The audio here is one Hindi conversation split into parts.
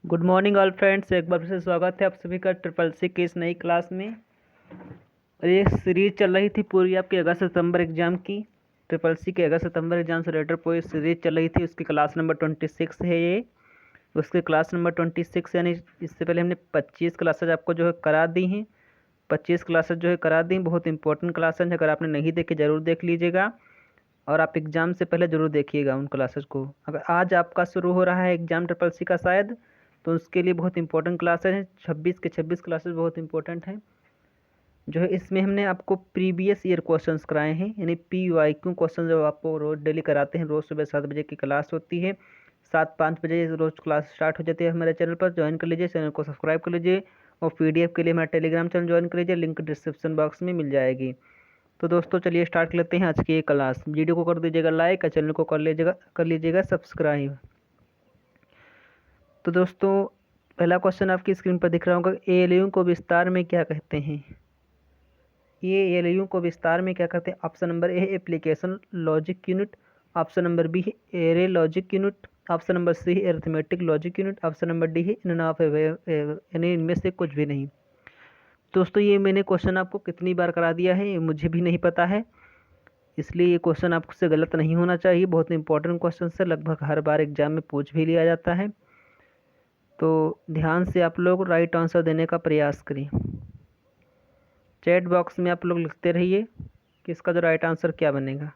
गुड मॉर्निंग ऑल फ्रेंड्स, एक बार फिर से स्वागत है आप सभी का ट्रिपल सी की इस नई क्लास में। और ये सीरीज चल रही थी पूरी आपकी अगस्त सितंबर एग्जाम की। ट्रिपल सी के अगस्त सितंबर एग्जाम से रिलेटेड पूरी सीरीज चल रही थी। उसकी क्लास नंबर 26 है ये। उसके क्लास नंबर 26 यानी इससे पहले हमने 25 क्लासेज आपको जो है करा दी हैं। 25 क्लासेज जो है करा दी, बहुत इंपॉर्टेंट क्लासेज हैं। अगर आपने नहीं देखे ज़रूर देख लीजिएगा और आप एग्ज़ाम से पहले ज़रूर देखिएगा उन क्लासेस को। अगर आज आपका शुरू हो रहा है एग्ज़ाम ट्रिपल सी का शायद, तो उसके लिए बहुत इंपॉर्टेंट क्लासेस हैं। 26 के 26 क्लासेस बहुत इंपॉर्टेंट हैं। जो है इसमें हमने आपको प्रीवियस ईयर क्वेश्चंस कराए हैं, यानी PYQ क्वेश्चन जो आपको रोज़ डेली कराते हैं। रोज़ सुबह 7 बजे की क्लास होती है, 7-5 बजे रोज़ क्लास स्टार्ट हो जाती है। हमारे चैनल पर ज्वाइन कर लीजिए, चैनल को सब्सक्राइब कर लीजिए और PDF के लिए हमारा टेलीग्राम चैनल ज्वाइन कर लीजिए, लिंक डिस्क्रिप्शन बॉक्स में मिल जाएगी। तो दोस्तों चलिए स्टार्ट कर लेते हैं आज की ये क्लास। वीडियो को कर दीजिएगा लाइक और चैनल को कर लीजिएगा सब्सक्राइब। तो दोस्तों पहला क्वेश्चन आपकी स्क्रीन पर दिख रहा होगा, ALU को विस्तार में क्या कहते हैं। ये ALU को विस्तार में क्या कहते हैं। Option number A application logic unit, option number B array logic unit, option number C arithmetic logic unit, option number D है इन ऑफ यानी इनमें से कुछ भी नहीं। दोस्तों ये मैंने क्वेश्चन आपको कितनी बार करा दिया है ये मुझे भी नहीं पता है, इसलिए ये क्वेश्चन आपसे गलत नहीं होना चाहिए। बहुत इंपॉर्टेंट क्वेश्चन से लगभग हर बार एग्जाम में पूछ भी लिया जाता है, तो ध्यान से आप लोग राइट आंसर देने का प्रयास करिए। चैट बॉक्स में आप लोग लिखते रहिए कि इसका जो राइट आंसर क्या बनेगा।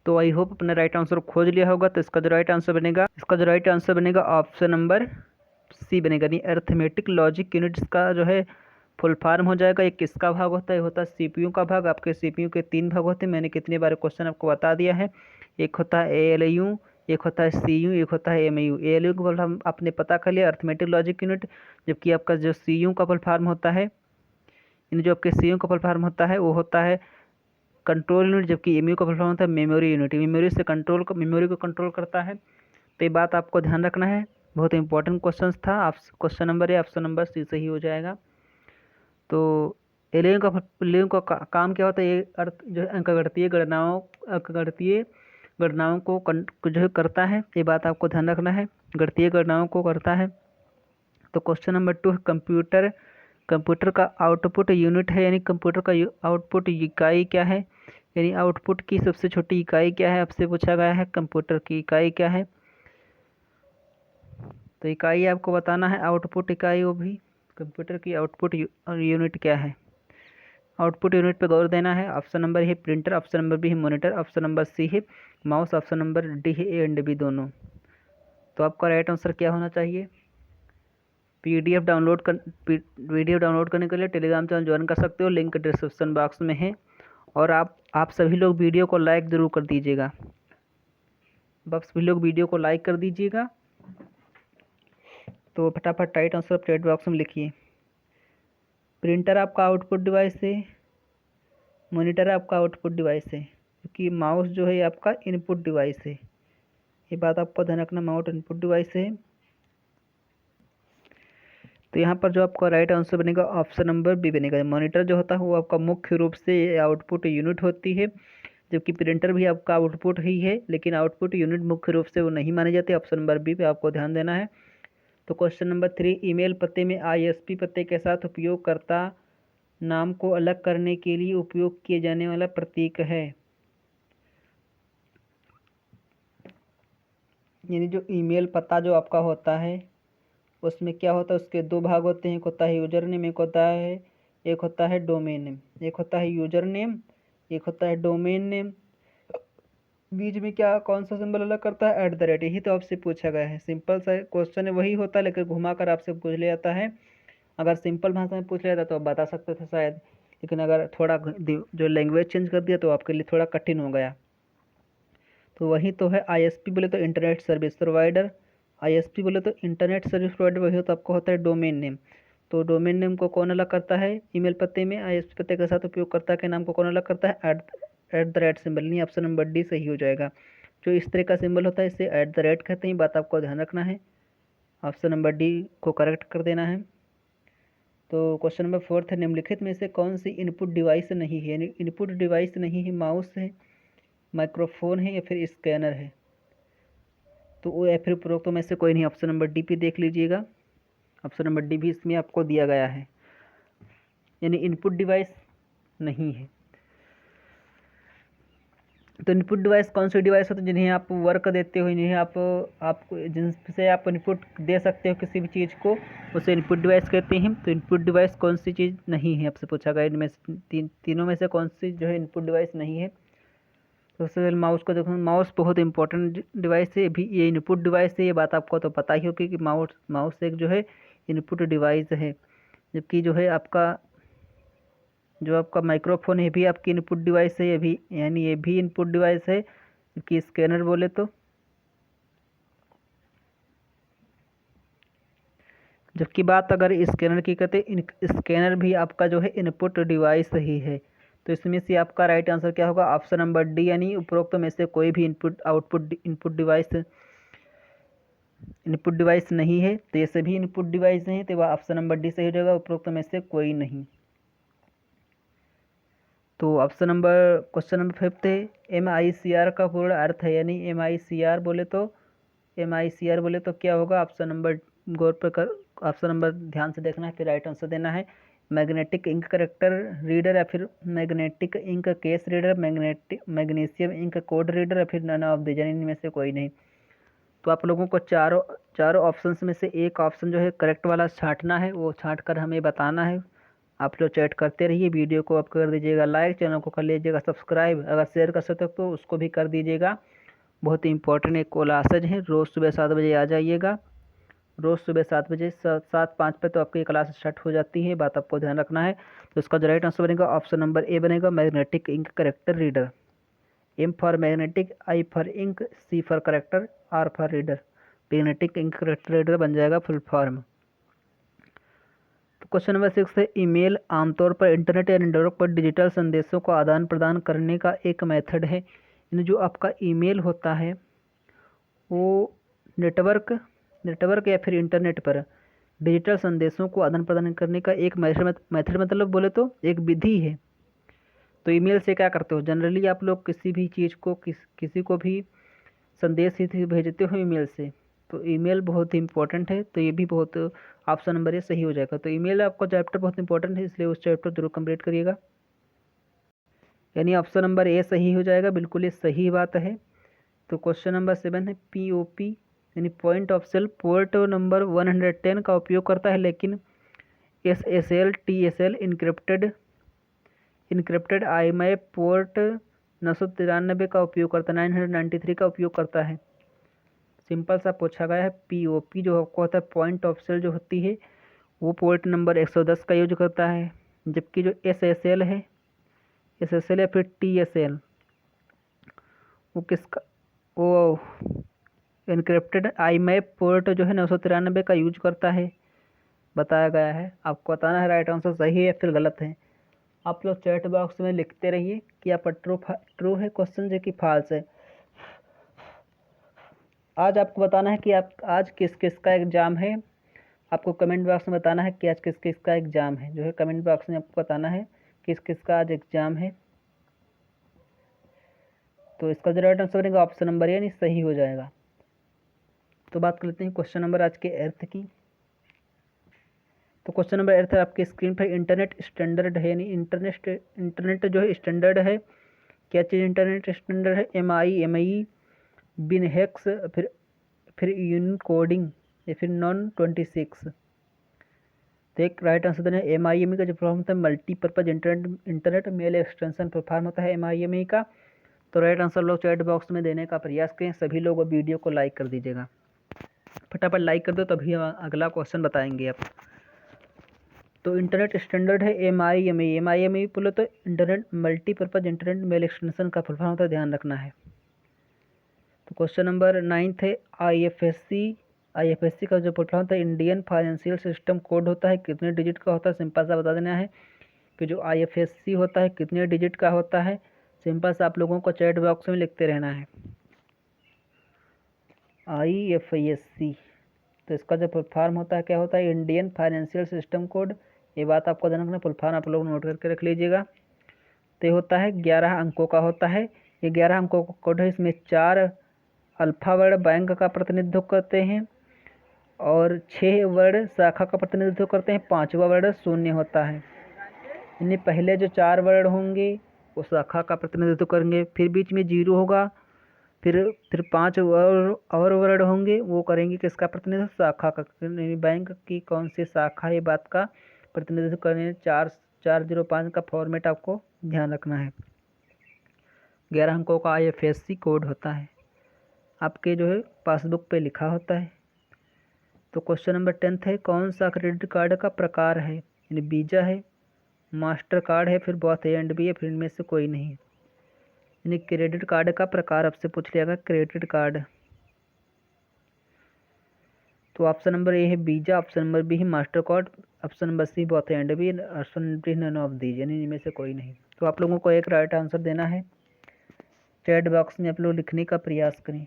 तो आई होप अपने राइट आंसर खोज लिया होगा। तो इसका जो राइट आंसर बनेगा ऑप्शन नंबर C बनेगा, नहीं अरिथमेटिक लॉजिक यूनिट। इसका जो है फुल फॉर्म हो जाएगा। एक किसका भाग होता है, होता है CPU का भाग। आपके CPU के 3 भाग होते हैं, मैंने कितने बार क्वेश्चन आपको बता दिया है। एक होता है ALU, एक होता है CU, एक होता है MAU। ALU का फुल फॉर्म आपने पता कर लिया, अरिथमेटिक लॉजिक यूनिट। जबकि आपका जो CU का फुल फॉर्म होता है, यानी जो आपके CU का फुल फॉर्म होता है वो होता है कंट्रोल यूनिट। जबकि MAU का फुल फॉर्म होता है मेमोरी यूनिट। मेमोरी को कंट्रोल करता है। तो ये बात आपको ध्यान रखना है, बहुत इंपॉर्टेंट क्वेश्चन था। आप question number A option number C सही हो जाएगा। तो एलियन का काम क्या होता है, ये अर्थ जो है अंकगणितीय गणनाओं को जो है करता है। ये बात आपको ध्यान रखना है, गणितीय गणनाओं को करता है। तो क्वेश्चन नंबर 2 कंप्यूटर का आउटपुट यूनिट है, यानी कंप्यूटर का आउटपुट इकाई क्या है, यानी आउटपुट की सबसे छोटी इकाई क्या है, आपसे पूछा गया है कंप्यूटर की इकाई क्या है। तो इकाई आपको बताना है, आउटपुट इकाई, वो भी कंप्यूटर की आउटपुट यूनिट क्या है। आउटपुट यूनिट पे गौर देना है। ऑप्शन नंबर है प्रिंटर, ऑप्शन नंबर B है मॉनिटर, ऑप्शन नंबर C है माउस, ऑप्शन नंबर D है A एंड B दोनों। तो आपका राइट आंसर क्या होना चाहिए। पीडीएफ डाउनलोड करने के लिए टेलीग्राम चैनल ज्वाइन कर सकते हो, लिंक डिस्क्रिप्शन बॉक्स में है। और आप सभी लोग वीडियो को लाइक ज़रूर कर दीजिएगा। आप सभी लोग वीडियो को लाइक कर दीजिएगा। तो फटाफट राइट आंसर चैट बॉक्स में लिखिए। प्रिंटर आपका आउटपुट डिवाइस है, मॉनिटर आपका आउटपुट डिवाइस है, क्योंकि माउस जो है आपका इनपुट डिवाइस है। ये बात आपको ध्यान रखना, माउस इनपुट डिवाइस है। तो यहाँ पर जो आपका राइट आंसर बनेगा ऑप्शन नंबर B बनेगा। मॉनिटर जो होता है वो आपका मुख्य रूप से आउटपुट यूनिट होती है, जबकि प्रिंटर भी आपका आउटपुट ही है, लेकिन आउटपुट यूनिट मुख्य रूप से वो नहीं माने जाते। ऑप्शन नंबर B पे आपको ध्यान देना है। तो क्वेश्चन नंबर 3, ईमेल पते में ISP पते के साथ उपयोगकर्ता नाम को अलग करने के लिए उपयोग किए जाने वाला प्रतीक है। यानी जो ईमेल पता जो आपका होता है उसमें क्या होता है, उसके 2 भाग होते हैं। एक होता है यूजर नेम, एक होता है डोमेन नेम। एक होता है यूजर नेम, एक होता है डोमेन नेम। बीच में क्या कौन सा सिंबल अलग करता है, @ यही तो आपसे पूछा गया है। सिंपल सा क्वेश्चन है, वही होता है, लेकिन घुमा कर आपसे पूछ लिया जाता है। अगर सिंपल भाषा में पूछ लिया जाता तो आप बता सकते थे शायद, लेकिन अगर थोड़ा जो लैंग्वेज चेंज कर दिया तो आपके लिए थोड़ा कठिन हो गया। तो वही तो है ISP बोले तो इंटरनेट सर्विस प्रोवाइडर, ISP बोले तो इंटरनेट सर्विस प्रोवाइडर, वही तो आपको होता है डोमेन नेम। तो डोमेन नेम को कौन अलग करता है ईमेल पते में, ISP पते के साथ उपयोगकर्ता के नाम को कौन अलग करता है, @ सिंबल। नहीं, ऑप्शन नंबर D सही हो जाएगा। जो इस तरह का सिंबल होता है इसे @ कहते हैं, बात आपको ध्यान रखना है। ऑप्शन नंबर डी को करेक्ट कर देना है। तो क्वेश्चन नंबर 4 है, निम्नलिखित में से कौन सी इनपुट डिवाइस नहीं है, यानी इनपुट डिवाइस नहीं है, माउस है, माइक्रोफोन है या फिर स्कैनर है। तो वो या फिर उपरोक्त में से कोई नहीं, ऑप्शन नंबर डी पे देख लीजिएगा, ऑप्शन नंबर डी भी इसमें आपको दिया गया है, यानी इनपुट डिवाइस नहीं है। तो इनपुट डिवाइस कौन सी डिवाइस होती है, जिन्हें आप वर्क देते हो, जिन्हें आप जिनसे आप इनपुट दे सकते हो किसी भी चीज़ को, उसे इनपुट डिवाइस कहते हैं। तो इनपुट डिवाइस कौन सी चीज़ नहीं है, आपसे पूछा गया इनमें से तीनों में से कौन सी जो है इनपुट डिवाइस नहीं है। तो सबसे पहले माउस को देखो, माउस बहुत इंपॉर्टेंट डिवाइस है, भी ये इनपुट डिवाइस है, ये बात आपको तो पता ही होगी कि माउस एक जो है इनपुट डिवाइस है। जबकि जो है आपका माइक्रोफोन है भी आपकी इनपुट डिवाइस है, ये भी, यानी ये भी इनपुट डिवाइस है। जबकि स्कैनर बोले तो, जबकि बात अगर स्कैनर की करते, स्कैनर भी आपका जो है इनपुट डिवाइस ही है। तो इसमें से आपका राइट आंसर क्या होगा, ऑप्शन नंबर डी, यानी उपरोक्त में से कोई भी इनपुट डिवाइस नहीं है। तो ये सभी इनपुट डिवाइस हैं, तो वह ऑप्शन नंबर डी सही हो जाएगा, उपरोक्त में से कोई नहीं। तो क्वेश्चन नंबर 5 है, MICR का पूर्ण अर्थ है, यानी MICR बोले तो क्या होगा, ऑप्शन नंबर गौर पर कर, ऑप्शन नंबर ध्यान से देखना है, फिर राइट आंसर देना है। मैग्नेटिक इंक करेक्टर रीडर या फिर magnetic ink case reader, magnesium ink code reader या फिर नन ऑफ द, इनमें से कोई नहीं। तो आप लोगों को चारों ऑप्शंस में से एक ऑप्शन जो है करेक्ट वाला छांटना है, वो छांट कर हमें बताना है। आप लोग चैट करते रहिए, वीडियो को आप कर दीजिएगा लाइक, चैनल को कर लीजिएगा सब्सक्राइब, अगर शेयर कर सकते हो तो उसको भी कर दीजिएगा। बहुत ही इंपॉर्टेंट एक क्लासेज है, रोज़ सुबह 7 बजे आ जाइएगा, रोज़ सुबह 7 बजे 7:05 पे तो आपकी क्लास स्टार्ट हो जाती है, बात आपको ध्यान रखना है। तो इसका जो राइट आंसर बनेगा ऑप्शन नंबर ए बनेगा, magnetic ink character reader. M for magnetic, I for ink, C for character, R for reader. Magnetic ink character reader बन जाएगा फुल फॉर्म। तो क्वेश्चन नंबर 6 है, ईमेल आमतौर पर इंटरनेट या नेटवर्क पर डिजिटल संदेशों को आदान प्रदान करने का एक मेथड है। यानी जो आपका ईमेल होता है वो नेटवर्क या फिर इंटरनेट पर डिजिटल संदेशों को आदान प्रदान करने का एक मेथड मतलब बोले तो एक विधि है। तो ईमेल से क्या करते हो, जनरली आप लोग किसी भी चीज़ को किसी को भी संदेश ही भेजते हो ईमेल से। तो ईमेल बहुत ही इंपॉर्टेंट है, तो ये भी बहुत, ऑप्शन नंबर ए सही हो जाएगा। तो ईमेल आपका चैप्टर बहुत इंपॉर्टेंट है, इसलिए उस चैप्टर जरूर कंप्लीट करिएगा, यानी ऑप्शन नंबर ए सही हो जाएगा, बिल्कुल ये सही बात है। तो क्वेश्चन नंबर 7 है, POP यानी point of sale port number 110 का उपयोग करता है, लेकिन SSL TSL encrypted IMAP port 993 का उपयोग करता है, 993 का उपयोग करता है। सिंपल सा पूछा गया है। POP जो आपको होता है पॉइंट ऑफ सेल जो होती है वो पोर्ट नंबर 110 का यूज करता है, जबकि जो SSL है, SSL या फिर TSL वो इनक्रिप्टेड IMAP पोर्ट जो है 993 का यूज करता है, बताया गया है। आपको बताना है राइट आंसर सही है या फिर गलत है। आप लोग चैट बॉक्स में लिखते रहिए कि आप ट्रू है क्वेश्चन जो कि फॉल्स है। आज आपको बताना है कि आप आज किस किस का एग्ज़ाम है, आपको कमेंट बॉक्स में बताना है कि आज किस किस का एग्ज़ाम है, जो है कमेंट बॉक्स में आपको बताना है किस किस का आज एग्ज़ाम है। तो इसका जो राइट आंसर बनेगा ऑप्शन नंबर यानी सही हो जाएगा। तो बात कर लेते हैं क्वेश्चन नंबर आज के अर्थ की। तो क्वेश्चन नंबर 8 है आपकी स्क्रीन पर, इंटरनेट स्टैंडर्ड है, यानी इंटरनेट जो है स्टैंडर्ड है। क्या चीज़ इंटरनेट स्टैंडर्ड है, MI बिनहेक्स, फिर यूनिकोडिंग या फिर नॉन 26। तो एक राइट आंसर देना है MIME का जो फॉर्म होता है multipurpose internet mail extension form होता है MIME का। तो राइट आंसर लोग चैट बॉक्स में देने का प्रयास करें, सभी लोग वीडियो को लाइक कर दीजिएगा, फटाफट लाइक कर दो तभी अगला क्वेश्चन बताएंगे आप। तो इंटरनेट स्टैंडर्ड है MIME बोलो तो internet multipurpose internet mail extension का फुल फॉर्म होता है, ध्यान रखना है। तो क्वेश्चन नंबर 9 है, IFSC का जो फुल फॉर्म होता है इंडियन फाइनेंशियल सिस्टम कोड होता है, कितने डिजिट का होता है, सिंपल सा बता देना है कि जो IFSC होता है कितने डिजिट का होता है। सिंपल सा आप लोगों को चैट बॉक्स में लिखते रहना है। IFSC तो इसका जो फुल फॉर्म होता है क्या होता है, इंडियन फाइनेंशियल सिस्टम कोड। ये बात आपको ध्यान रखना, फुल फॉर्म आप लोग नोट करके रख लीजिएगा। तो ये होता है 11 अंकों का होता है। ये 11 अंकों का कोड है। इसमें 4 अल्फा वर्ड बैंक का प्रतिनिधित्व करते हैं और 6 वर्ड शाखा का प्रतिनिधित्व करते हैं। 5वां वर्ड शून्य होता है। यानी पहले जो 4 वर्ड होंगे वो शाखा का प्रतिनिधित्व करेंगे, फिर बीच में 0 होगा, फिर 5 और वर्ड होंगे वो करेंगे किसका प्रतिनिधित्व, शाखा का। बैंक की कौन सी शाखा ये बात का प्रतिनिधित्व करने 4405 का फॉर्मेट आपको ध्यान रखना है। 11 अंकों का IFSC कोड होता है, आपके जो है पासबुक पे लिखा होता है। तो क्वेश्चन नंबर 10 है, कौन सा क्रेडिट कार्ड का प्रकार है, यानी वीज़ा है, मास्टर कार्ड है, फिर बोथ ए एंड बी है, फिर इनमें से कोई नहीं। यानी क्रेडिट कार्ड का प्रकार आपसे पूछ लिया गया, क्रेडिट कार्ड। तो ऑप्शन नंबर ए है वीज़ा, ऑप्शन नंबर बी है master card, option number C both A and B, option number none of these, यानी इनमें से कोई नहीं। तो आप लोगों को एक राइट आंसर देना है। चैट बॉक्स में आप लोग लिखने का प्रयास करें।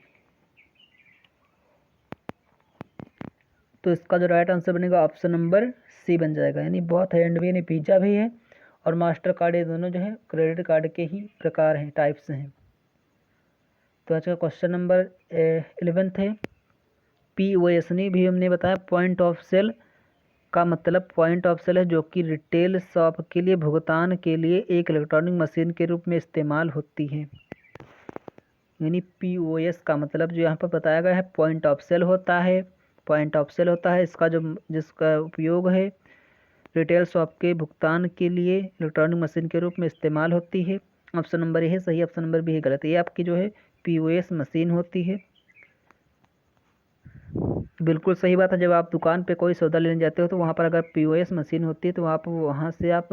तो इसका जो राइट आंसर बनेगा ऑप्शन नंबर सी बन जाएगा, यानी बोथ ए एंड बी, यानी वीज़ा भी है और मास्टर कार्ड, ये दोनों जो है क्रेडिट कार्ड के ही प्रकार हैं, टाइप्स हैं। तो आज का क्वेश्चन नंबर 11 है, POS भी हमने बताया, पॉइंट ऑफ सेल का मतलब पॉइंट ऑफ सेल है जो कि रिटेल शॉप के लिए भुगतान के लिए एक इलेक्ट्रॉनिक मशीन के रूप में इस्तेमाल होती है। यानी POS का मतलब जो यहाँ पर बताया गया है पॉइंट ऑफ सेल होता है। पॉइंट ऑफ सेल होता है इसका जिसका उपयोग है रिटेल शॉप के भुगतान के लिए इलेक्ट्रॉनिक मशीन के रूप में इस्तेमाल होती है। ऑप्शन नंबर ए है सही, ऑप्शन नंबर बी है गलत। ये आपकी जो है POS मशीन होती है। बिल्कुल सही बात है। जब आप दुकान पे कोई सौदा लेने जाते हो तो वहाँ पर अगर POS मशीन होती है तो आप वहाँ से आप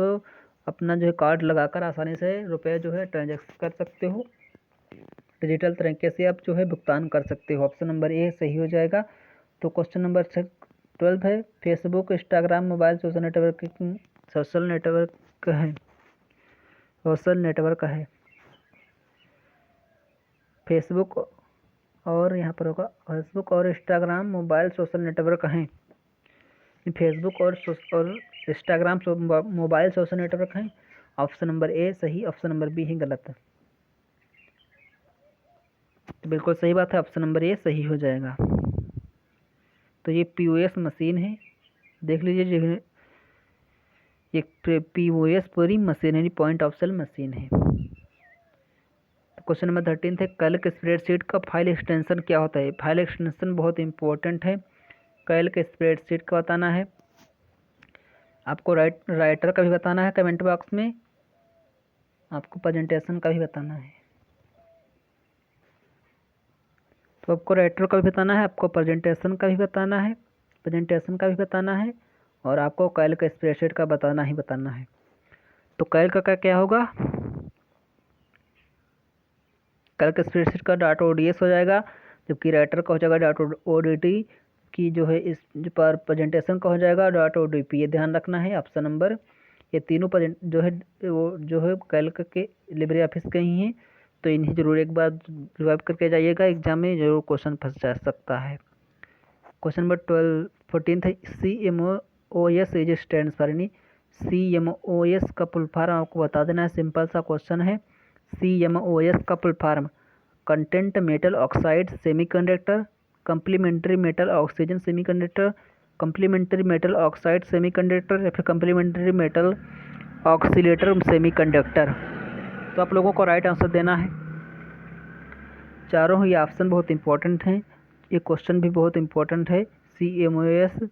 अपना जो है कार्ड लगाकर आसानी से रुपये जो है ट्रांजैक्शन कर सकते हो। डिजिटल तरीके से आप जो है भुगतान कर सकते हो। ऑप्शन नंबर ए सही हो जाएगा। तो क्वेश्चन नंबर 12 है, Facebook, Instagram, mobile social network है। फेसबुक और यहाँ पर होगा फेसबुक और इंस्टाग्राम मोबाइल सोशल नेटवर्क हैं। फेसबुक और इंस्टाग्राम मोबाइल सोशल नेटवर्क हैं। ऑप्शन नंबर ए सही, ऑप्शन नंबर बी ही गलत। तो बिल्कुल सही बात है, ऑप्शन नंबर ए सही हो जाएगा। तो ये POS मशीन है, देख लीजिए ये POS पूरी मशीन है, पॉइंट ऑफ सेल मशीन है। क्वेश्चन नंबर 13 है, कैल्क स्प्रेडशीट का फाइल एक्सटेंशन क्या होता है। फाइल एक्सटेंशन बहुत इंपॉर्टेंट है। कैल्क स्प्रेडशीट का बताना है आपको, राइटर का भी बताना है कमेंट बॉक्स में, आपको प्रेजेंटेशन का भी बताना है। तो आपको राइटर का भी बताना है, आपको प्रेजेंटेशन का भी बताना है और आपको कैल्क स्प्रेडशीट का बताना है। तो कैल्क का क्या होगा, कैल्क स्प्रेडशीट का .ods हो जाएगा, जबकि राइटर का हो जाएगा .odt की जो है इस पर प्रेजेंटेशन का हो जाएगा .odp। ये ध्यान रखना है। ऑप्शन नंबर ये तीनों जो है वो जो है कैल्क के लिब्रे ऑफिस के ही हैं, तो इन्हें जरूर एक बार रिवाइव करके जाइएगा, एग्जाम में जरूर क्वेश्चन फंस जा सकता है। क्वेश्चन नंबर 14 है, CMOS इज स्टैंड्स फॉर, यानी CMOS का फुल फॉर्म आपको बता देना है। सिंपल सा क्वेश्चन है। CMOS का full form content metal oxide semiconductor, complementary metal oxygen semiconductor, complementary metal oxide semiconductor या फिर कंप्लीमेंट्री मेटल ऑक्सीलेटर सेमीकंडक्टर। तो आप लोगों को राइट आंसर देना है। चारों ही ऑप्शन बहुत इंपॉर्टेंट हैं, ये क्वेश्चन भी बहुत इंपॉर्टेंट है। CMOS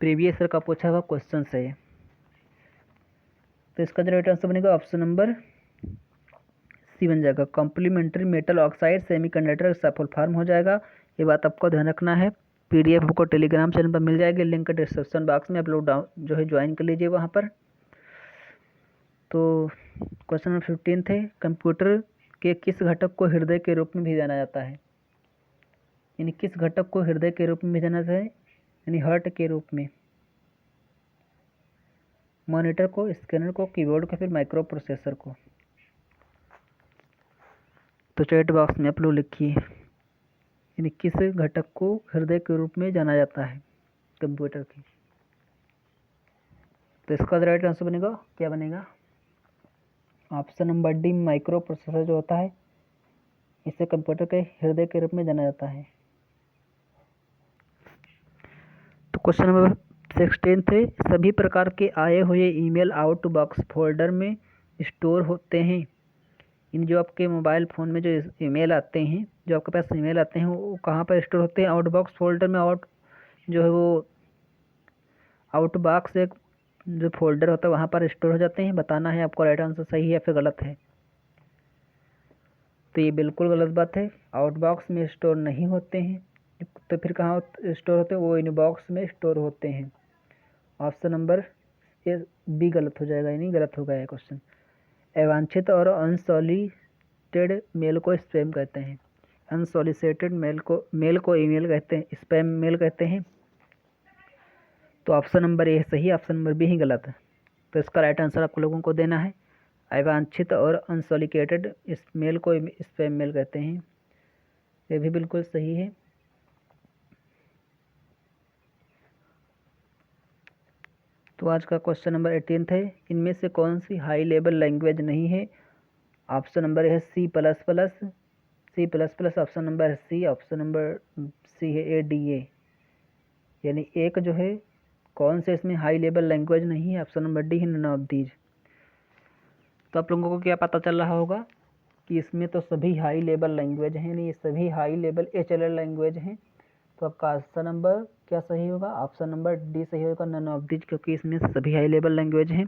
प्रीवियस ईयर का पूछा हुआ क्वेश्चन है। तो इसका जो राइट आंसर बनेगा ऑप्शन नंबर सी बन जाएगा, कॉम्प्लीमेंट्री मेटल ऑक्साइड सेमीकंडक्टर का फुल फॉर्म हो जाएगा। ये बात आपको ध्यान रखना है। PDF आपको टेलीग्राम चैनल पर मिल जाएगी, लिंक डिस्क्रिप्शन बॉक्स में आप लोग जो है ज्वाइन कर लीजिए वहाँ पर। तो क्वेश्चन नंबर 15 थे, कंप्यूटर के किस घटक को हृदय के रूप में भी जाना जाता है। यानी किस घटक को हृदय के रूप में भी जाना जाता है, यानी हार्ट के रूप में। मॉनिटर को, स्कैनर को, कीबोर्ड को, फिर माइक्रो प्रोसेसर को। तो चैट बॉक्स में आप लोग लिखिए। यानी किस घटक को हृदय के रूप में जाना जाता है कंप्यूटर की। तो इसका राइट आंसर बनेगा, क्या बनेगा, option number D, micro processor जो होता है इसे कंप्यूटर के हृदय के रूप में जाना जाता है। तो क्वेश्चन नंबर 16 थे, सभी प्रकार के आए हुए ईमेल आउटबॉक्स फोल्डर में स्टोर होते हैं। इन जो आपके मोबाइल फ़ोन में जो ईमेल आते हैं, जो आपके पास ईमेल आते हैं वो कहाँ पर स्टोर होते हैं, आउटबॉक्स फोल्डर में। आउट जो है वो आउटबॉक्स एक जो फोल्डर होता है वहाँ पर स्टोर हो जाते हैं। बताना है आपको राइट आंसर सही है या फिर गलत है। तो ये बिल्कुल गलत बात है, आउटबॉक्स में स्टोर नहीं होते हैं। तो फिर कहाँ स्टोर होते हैं, वो इनबॉक्स में स्टोर होते हैं। ऑप्शन नंबर ये बी गलत हो जाएगा, यानी गलत हो गया है क्वेश्चन। अवांछित और अनसॉलिसिटेड मेल को स्पैम कहते हैं। अनसॉलिसिटेड मेल को ईमेल कहते हैं, स्पैम मेल कहते हैं। तो ऑप्शन नंबर ए सही, ऑप्शन नंबर बी ही गलत है। तो इसका राइट आंसर आप लोगों को देना है, अवांछित और अनसॉलिसिटेड इस मेल को स्पैम मेल कहते हैं। ये भी बिल्कुल सही है। तो आज का क्वेश्चन नंबर 18 है, इनमें से कौन सी हाई लेवल लैंग्वेज नहीं है। ऑप्शन नंबर है C plus plus, option number है सी, ऑप्शन नंबर सी है ADA। यानी एक जो है कौन से इसमें हाई लेवल लैंग्वेज नहीं है, ऑप्शन नंबर डी है नन ऑफ दीज। तो आप लोगों को क्या पता चल रहा होगा कि इसमें तो सभी हाई लेवल लैंग्वेज हैं, नहीं ये सभी हाई लेवल HLL लैंग्वेज हैं। तो आपका ऑप्शन नंबर क्या सही होगा, ऑप्शन नंबर डी सही होगा, नन ऑफ दीज, क्योंकि इसमें सभी हाई लेवल लैंग्वेज हैं।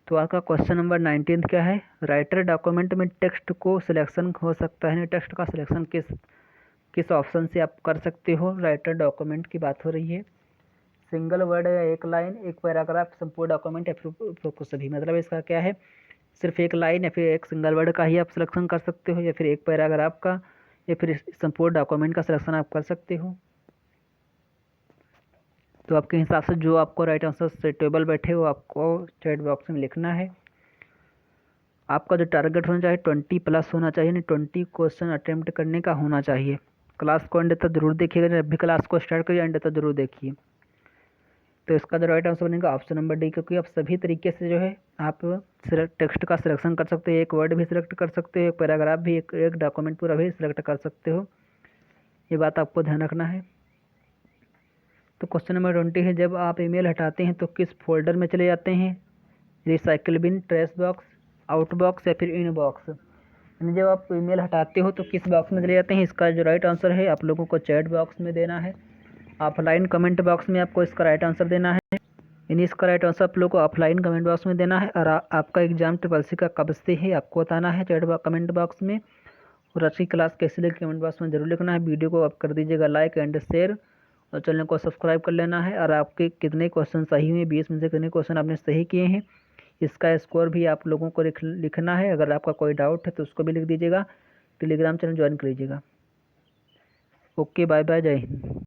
तो आपका क्वेश्चन नंबर 19 क्या है, राइटर डॉक्यूमेंट में टेक्स्ट को सिलेक्शन हो सकता है, टेक्स्ट का सिलेक्शन किस ऑप्शन से आप कर सकते हो। राइटर डॉक्यूमेंट की बात हो रही है, सिंगल वर्ड या एक लाइन, एक पैराग्राफ, संपूर्ण डॉक्यूमेंट या फिर सभी। मतलब इसका क्या है, सिर्फ एक लाइन या फिर एक सिंगल वर्ड का ही आप सिलेक्शन कर सकते हो, या फिर एक पैराग्राफ का, या फिर संपूर्ण डॉक्यूमेंट का सिलेक्शन आप कर सकते हो। तो आपके हिसाब से जो आपको राइट आंसर सुटेबल बैठे वो आपको चैट बॉक्स में लिखना है। आपका जो टारगेट होना चाहिए 20+ होना चाहिए, नहीं 20 क्वेश्चन अटेम्प्ट करने का होना चाहिए। क्लास को एंड तक जरूर देखिएगा, जब भी क्लास को स्टार्ट करिए एंड तक जरूर देखिए। तो इसका जो राइट आंसर बनेगा ऑप्शन नंबर डी, क्योंकि आप सभी तरीके से जो है आप टेक्स्ट का सिलेक्शन कर सकते हो, एक वर्ड भी सिलेक्ट कर सकते हो, एक पैराग्राफ भी, एक डॉक्यूमेंट पूरा भी सिलेक्ट कर सकते हो। ये बात आपको ध्यान रखना है। तो क्वेश्चन नंबर 20 है, जब आप ईमेल हटाते हैं तो किस फोल्डर में चले जाते हैं, recycle bin, trash box, outbox या फिर इनबॉक्स। यानी जब आप ईमेल हटाते हो तो किस बॉक्स में चले जाते हैं। इसका जो राइट आंसर है आप लोगों को चैट बॉक्स में देना है, ऑफलाइन कमेंट बॉक्स में आपको इसका राइट आंसर देना है। यानी इसका राइट आंसर आप लोगों को ऑफलाइन कमेंट बॉक्स में देना है। और आपका एग्जाम SSC का कब से है आपको बताना है चैट कमेंट बॉक्स में। और अच्छी क्लास कैसे लगी कमेंट बॉक्स में जरूर लिखना है। वीडियो को आप कर दीजिएगा लाइक एंड शेयर, और चैनल को सब्सक्राइब कर लेना है। और आपके कितने क्वेश्चन सही हुए, 20 में से कितने क्वेश्चन आपने सही किए हैं, इसका स्कोर भी आप लोगों को लिखना है। अगर आपका कोई डाउट है तो उसको भी लिख दीजिएगा। टेलीग्राम चैनल ज्वाइन कर लीजिएगा। ओके, बाय बाय, जय हिंद।